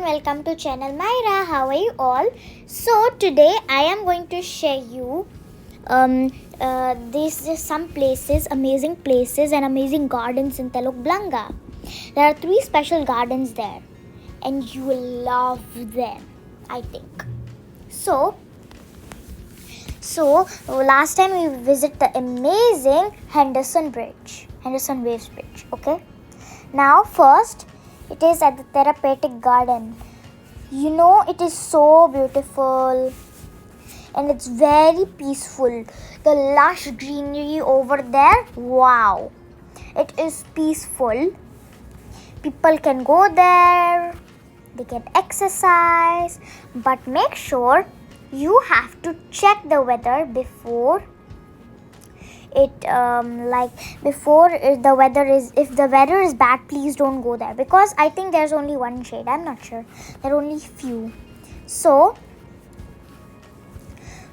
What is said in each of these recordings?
welcome to channel Myra. How are you all? So today I am going to share you these are some places, amazing places and amazing gardens in Telok Blangah. There are 3 special gardens there and you will love them, I think. So last time we visited the amazing Henderson Waves Bridge, okay? Now first, it is at the Therapeutic garden. You know, it is so beautiful and it's very peaceful. The lush greenery over there, wow. It is peaceful. People can go there, they can exercise, but make sure you have to check the weather before if the weather is bad, please don't go there, because I think there's only one shade. I'm not sure, there are only few. So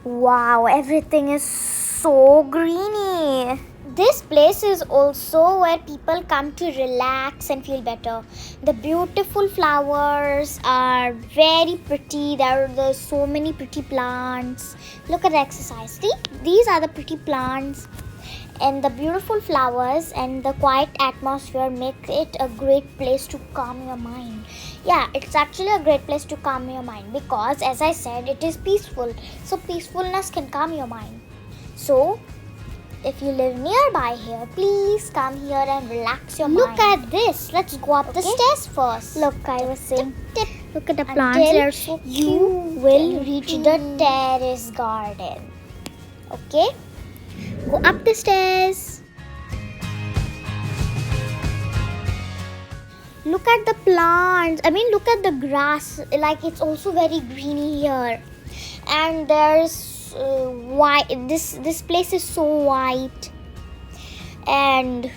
wow, everything is so greeny. This place is also where people come to relax and feel better. The beautiful flowers are very pretty. There are so many pretty plants. Look at the exercise. See, these are the pretty plants. And the beautiful flowers and the quiet atmosphere make it a great place to calm your mind. Yeah, it's actually a great place to calm your mind because, as I said, it is peaceful. So peacefulness can calm your mind. So if you live nearby here, please come here and relax your mind. Look at this. Let's go up the stairs first. Look, I was saying, look at the plants. They are so cute. You will reach the terrace garden. Okay? Go up the stairs. Look at the plants. Look at the grass. Like, it's also very greeny here. And there's white. This place is so white. And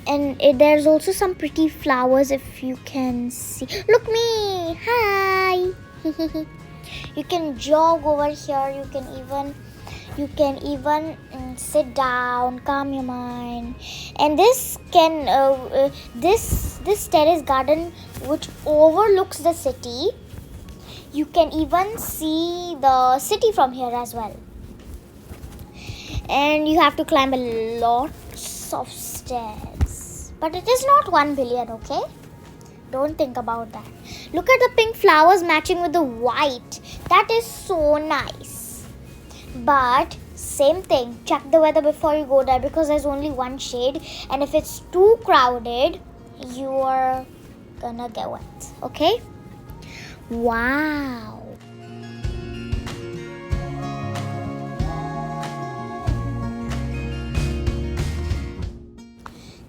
there's also some pretty flowers if you can see. Look me. Hi. You can jog over here. You can even sit down, calm your mind. And this terrace garden, which overlooks the city, you can even see the city from here as well. And you have to climb a lot of stairs, but it is not 1 billion, okay? Don't think about that. Look at the pink flowers matching with the white. That is so nice. But same thing, check the weather before you go there, because there's only one shade, and if it's too crowded, you are gonna get wet. Okay? Wow.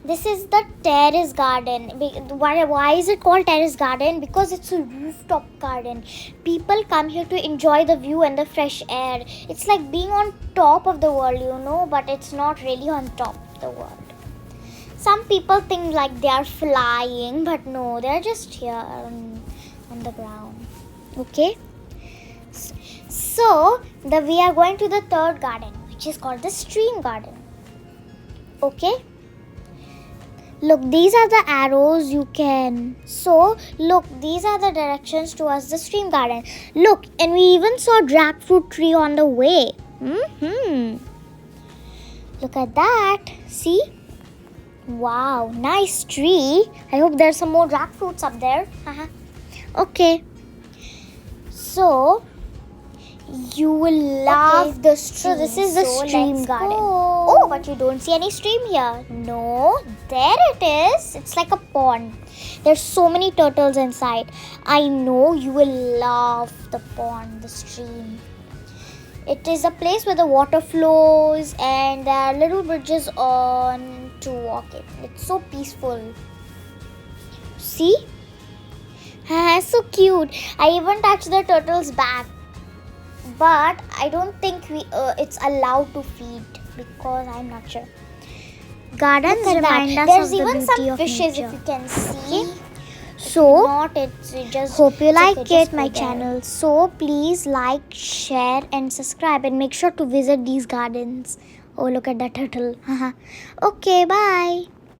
This is the terrace garden. Why is it called terrace garden? Because it's a rooftop garden. People come here to enjoy the view and the fresh air. It's like being on top of the world, you know, but it's not really on top of the world. Some people think like they are flying, but no, they're just here on the ground. Okay? So, we are going to the third garden, which is called the stream garden. Okay? Look, these are the arrows you can. So, look, these are the directions towards the stream garden. Look, and we even saw a jackfruit tree on the way. Look at that. See? Wow, nice tree. I hope there's some more jackfruits up there. Okay. So, you will love the stream. So this is the stream garden. Oh, but you don't see any stream here. No, there it is. It's like a pond. There's so many turtles inside. I know you will love the pond, the stream. It is a place where the water flows and there are little bridges on to walk it. It's so peaceful. See? So cute. I even touched the turtle's back. But I don't think it's allowed to feed, because I'm not sure. Gardens remind us There's of the even beauty some of fishes nature. if you can see. Okay. So, Not it's just hope you like just it, my go there. channel. So, please like, share and subscribe, and make sure to visit these gardens. Oh, look at that turtle. Okay, bye.